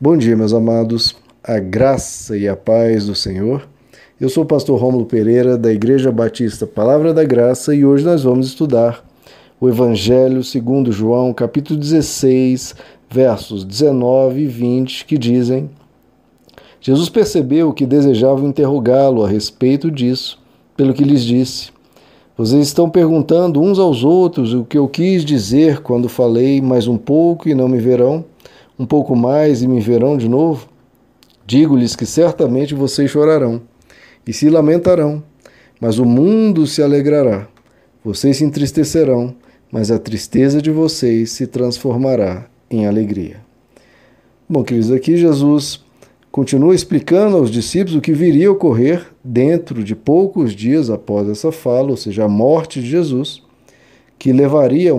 Bom dia, meus amados, a graça e a paz do Senhor. Eu sou o pastor Rômulo Pereira, da Igreja Batista Palavra da Graça, e hoje nós vamos estudar o Evangelho segundo João, capítulo 16, versos 19 e 20, que dizem: Jesus percebeu que desejavam interrogá-lo a respeito disso, pelo que lhes disse: Vocês estão perguntando uns aos outros o que eu quis dizer quando falei mais um pouco e não me verão, um pouco mais e me verão de novo? Digo-lhes que certamente vocês chorarão e se lamentarão, mas o mundo se alegrará. Vocês se entristecerão, mas a tristeza de vocês se transformará em alegria. Bom, queridos, aqui Jesus continua explicando aos discípulos o que viria a ocorrer dentro de poucos dias após essa fala, ou seja, a morte de Jesus, que levaria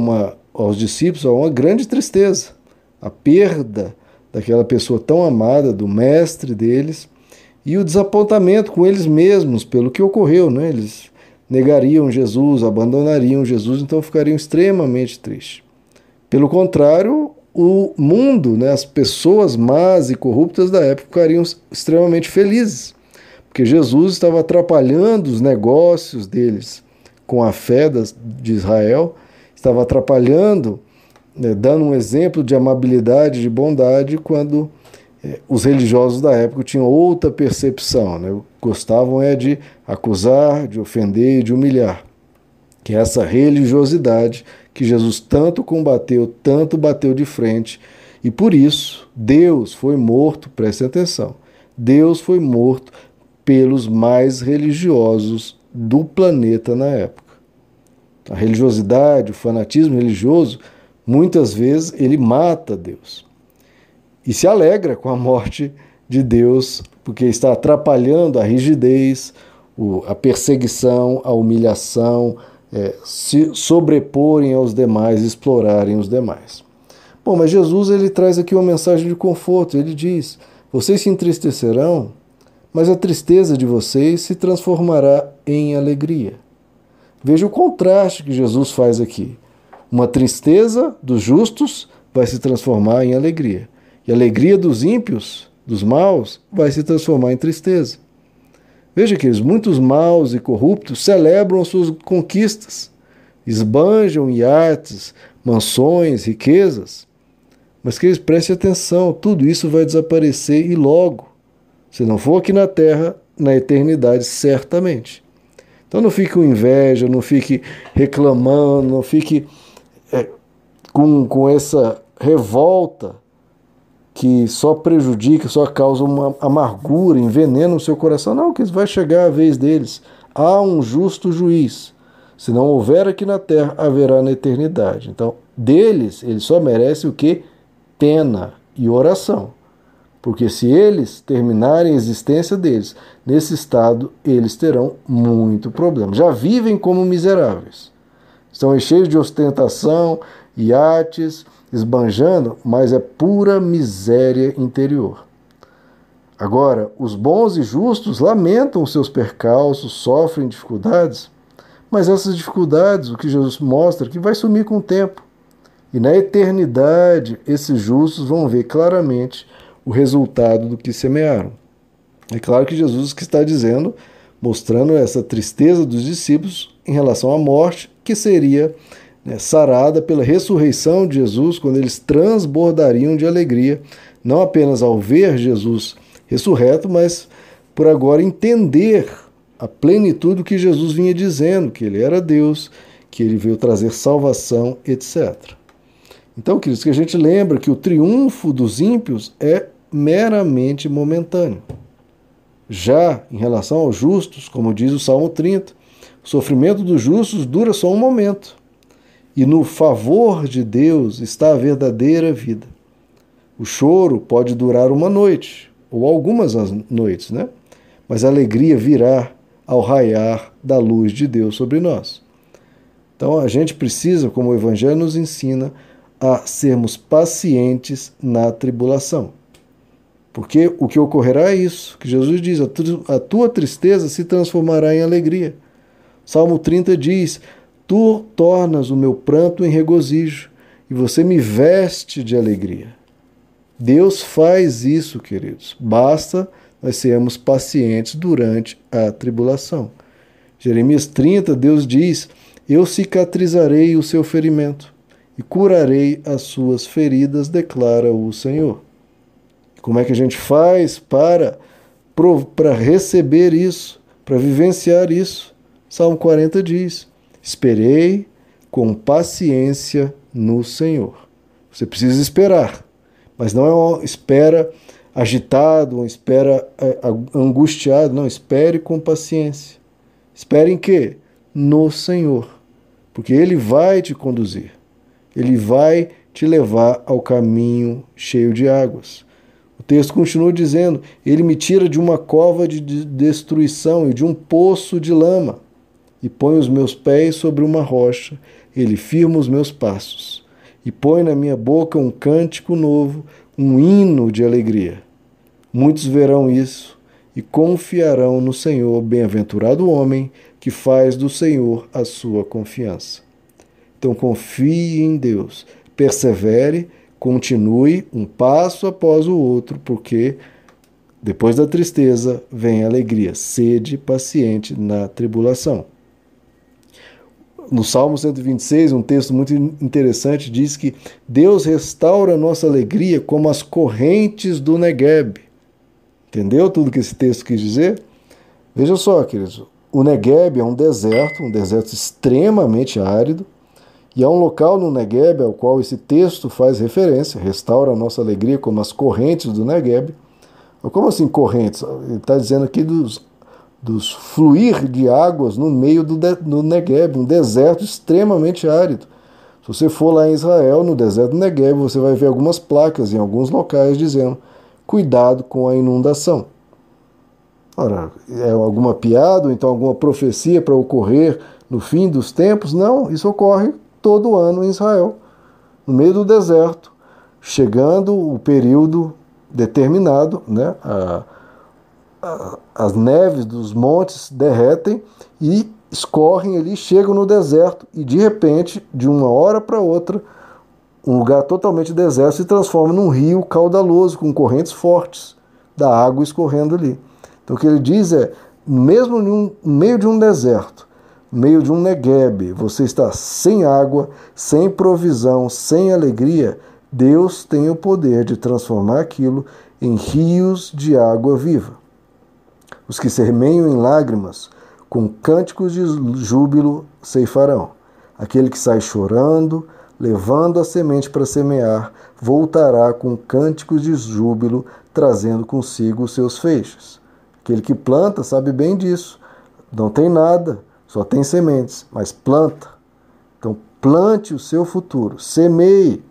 aos discípulos a uma grande tristeza, a perda daquela pessoa tão amada, do mestre deles, e o desapontamento com eles mesmos pelo que ocorreu, né? Eles negariam Jesus, abandonariam Jesus, então ficariam extremamente tristes. Pelo contrário, o mundo, né, as pessoas más e corruptas da época ficariam extremamente felizes, porque Jesus estava atrapalhando os negócios deles com a fé de Israel, estava atrapalhando, né, dando um exemplo de amabilidade, de bondade, quando os religiosos da época tinham outra percepção, né? Gostavam de acusar, de ofender e de humilhar, que é essa religiosidade que Jesus tanto combateu, tanto bateu de frente, e por isso Deus foi morto, prestem atenção, Deus foi morto pelos mais religiosos do planeta na época. A religiosidade, o fanatismo religioso, muitas vezes ele mata Deus e se alegra com a morte de Deus, porque está atrapalhando a rigidez, a perseguição, a humilhação, se sobreporem aos demais, explorarem os demais. Bom, mas Jesus ele traz aqui uma mensagem de conforto. Ele diz: vocês se entristecerão, mas a tristeza de vocês se transformará em alegria. Veja o contraste que Jesus faz aqui. Uma tristeza dos justos vai se transformar em alegria. E a alegria dos ímpios, dos maus, vai se transformar em tristeza. Veja que muitos maus e corruptos celebram as suas conquistas, esbanjam iates, mansões, riquezas. Mas que eles prestem atenção, tudo isso vai desaparecer e logo. Se não for aqui na terra, na eternidade, certamente. Então não fique com inveja, não fique reclamando, não fique com essa revolta que só prejudica, só causa uma amargura, envenena o seu coração. Não, que vai chegar a vez deles. Há um justo juiz. Se não houver aqui na terra, haverá na eternidade. Então, deles, eles só merecem o quê? Pena e oração. Porque se eles terminarem a existência deles nesse estado, eles terão muito problema. Já vivem como miseráveis. Estão cheios de ostentação, iates, esbanjando, mas é pura miséria interior. Agora, os bons e justos lamentam os seus percalços, sofrem dificuldades, mas essas dificuldades, o que Jesus mostra, que vai sumir com o tempo. E na eternidade, esses justos vão ver claramente o resultado do que semearam. É claro que Jesus que está dizendo, mostrando essa tristeza dos discípulos em relação à morte, que seria sarada pela ressurreição de Jesus, quando eles transbordariam de alegria, não apenas ao ver Jesus ressurreto, mas por agora entender a plenitude do que Jesus vinha dizendo, que ele era Deus, que ele veio trazer salvação, etc. Então, queridos, que a gente lembra que o triunfo dos ímpios é meramente momentâneo. Já em relação aos justos, como diz o Salmo 30, o sofrimento dos justos dura só um momento. E no favor de Deus está a verdadeira vida. O choro pode durar uma noite, ou algumas noites, né? Mas a alegria virá ao raiar da luz de Deus sobre nós. Então a gente precisa, como o Evangelho nos ensina, a sermos pacientes na tribulação. Porque o que ocorrerá é isso, que Jesus diz: a tua tristeza se transformará em alegria. Salmo 30 diz: tu tornas o meu pranto em regozijo, e você me veste de alegria. Deus faz isso, queridos. Basta nós sermos pacientes durante a tribulação. Jeremias 30, Deus diz: eu cicatrizarei o seu ferimento e curarei as suas feridas, declara o Senhor. Como é que a gente faz para receber isso, para vivenciar isso? Salmo 40 diz: esperei com paciência no Senhor. Você precisa esperar, mas não é uma espera agitado, uma espera angustiado, não, espere com paciência. Espere em quê? No Senhor, porque Ele vai te conduzir, Ele vai te levar ao caminho cheio de águas. O texto continua dizendo: Ele me tira de uma cova de destruição e de um poço de lama, e põe os meus pés sobre uma rocha, Ele firma os meus passos, e põe na minha boca um cântico novo, um hino de alegria. Muitos verão isso e confiarão no Senhor. Bem-aventurado o homem que faz do Senhor a sua confiança. Então confie em Deus, persevere, continue um passo após o outro, porque depois da tristeza vem a alegria. Sede paciente na tribulação. No Salmo 126, um texto muito interessante, diz que Deus restaura a nossa alegria como as correntes do Negueb. Entendeu tudo que esse texto quis dizer? Veja só, queridos, o Negueb é um deserto extremamente árido, e há um local no Negueb ao qual esse texto faz referência: restaura a nossa alegria como as correntes do Negueb. Como assim correntes? Ele está dizendo aqui dos fluir de águas no meio do Negueb, um deserto extremamente árido. Se você for lá em Israel, no deserto do Negueb, você vai ver algumas placas em alguns locais dizendo: cuidado com a inundação. Ora, é alguma piada ou então alguma profecia para ocorrer no fim dos tempos? Não, isso ocorre todo ano em Israel, no meio do deserto, chegando o período determinado, né? As neves dos montes derretem e escorrem ali, chegam no deserto e de repente, de uma hora para outra, um lugar totalmente deserto se transforma num rio caudaloso, com correntes fortes da água escorrendo ali. Então o que ele diz é, mesmo no meio de um deserto, no meio de um Negueb, você está sem água, sem provisão, sem alegria, Deus tem o poder de transformar aquilo em rios de água viva. Os que semeiam em lágrimas, com cânticos de júbilo ceifarão. Aquele que sai chorando, levando a semente para semear, voltará com cânticos de júbilo, trazendo consigo os seus feixes. Aquele que planta sabe bem disso. Não tem nada, só tem sementes, mas planta. Então plante o seu futuro, semeie.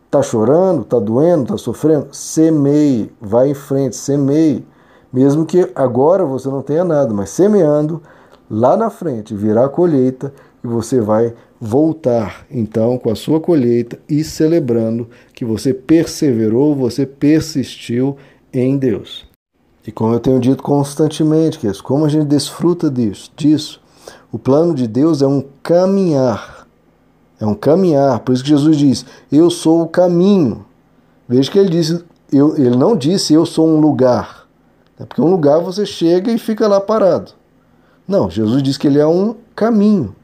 Está chorando, está doendo, está sofrendo? Semeie, vai em frente, semeie. Mesmo que agora você não tenha nada, mas semeando, lá na frente virá a colheita e você vai voltar então com a sua colheita e celebrando que você perseverou, você persistiu em Deus. E como eu tenho dito constantemente, que como a gente desfruta disso, o plano de Deus é um caminhar. É um caminhar. Por isso que Jesus diz: eu sou o caminho. Veja que ele não disse eu sou um lugar. Porque um lugar você chega e fica lá parado. Não, Jesus diz que ele é um caminho.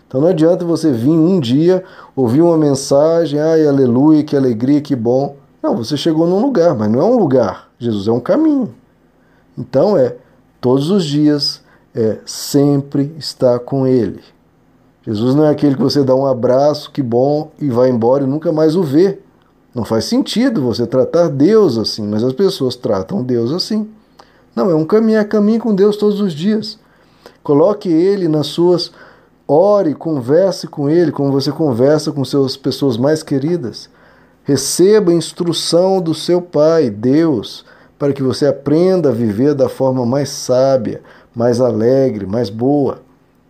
Então não adianta você vir um dia, ouvir uma mensagem, ai, aleluia, que alegria, que bom. Não, você chegou num lugar, mas não é um lugar. Jesus é um caminho. Então todos os dias, sempre estar com ele. Jesus não é aquele que você dá um abraço, que bom, e vai embora e nunca mais o vê. Não faz sentido você tratar Deus assim, mas as pessoas tratam Deus assim. Não, é um caminho com Deus todos os dias. Coloque ele nas suas... Ore, converse com ele como você conversa com suas pessoas mais queridas. Receba a instrução do seu Pai, Deus, para que você aprenda a viver da forma mais sábia, mais alegre, mais boa.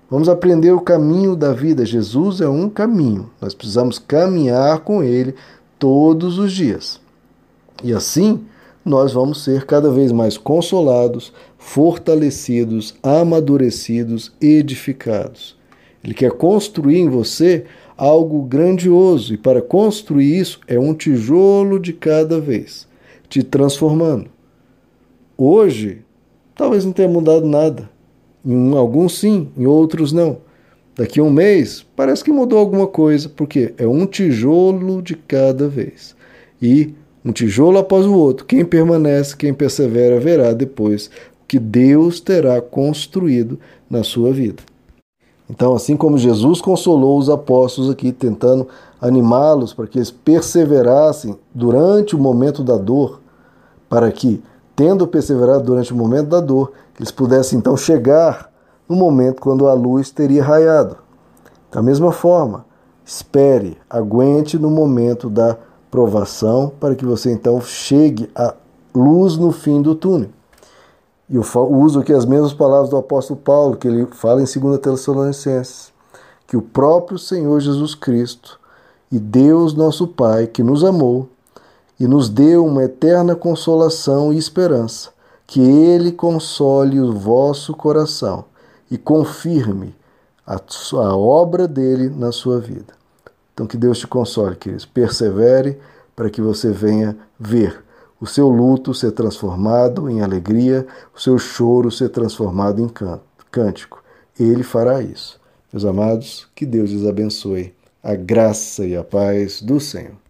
Vamos aprender o caminho da vida. Jesus é um caminho. Nós precisamos caminhar com ele todos os dias. E assim, nós vamos ser cada vez mais consolados, fortalecidos, amadurecidos, edificados. Ele quer construir em você algo grandioso, e para construir isso é um tijolo de cada vez, te transformando. Hoje, talvez não tenha mudado nada. Em alguns sim, em outros não. Daqui a um mês, parece que mudou alguma coisa, porque é um tijolo de cada vez. E um tijolo após o outro. Quem permanece, quem persevera, verá depois o que Deus terá construído na sua vida. Então, assim como Jesus consolou os apóstolos aqui, tentando animá-los para que eles perseverassem durante o momento da dor, para que, tendo perseverado durante o momento da dor, eles pudessem então chegar no momento quando a luz teria raiado. Da mesma forma, espere, aguente no momento da provação, para que você então chegue à luz no fim do túnel. E eu uso aqui as mesmas palavras do apóstolo Paulo, que ele fala em 2 Tessalonicenses, que o próprio Senhor Jesus Cristo e Deus nosso Pai, que nos amou e nos deu uma eterna consolação e esperança, que Ele console o vosso coração e confirme a obra dele na sua vida. Então que Deus te console, queridos. Persevere para que você venha ver o seu luto ser transformado em alegria, o seu choro ser transformado em cântico. Ele fará isso. Meus amados, que Deus lhes abençoe. A graça e a paz do Senhor.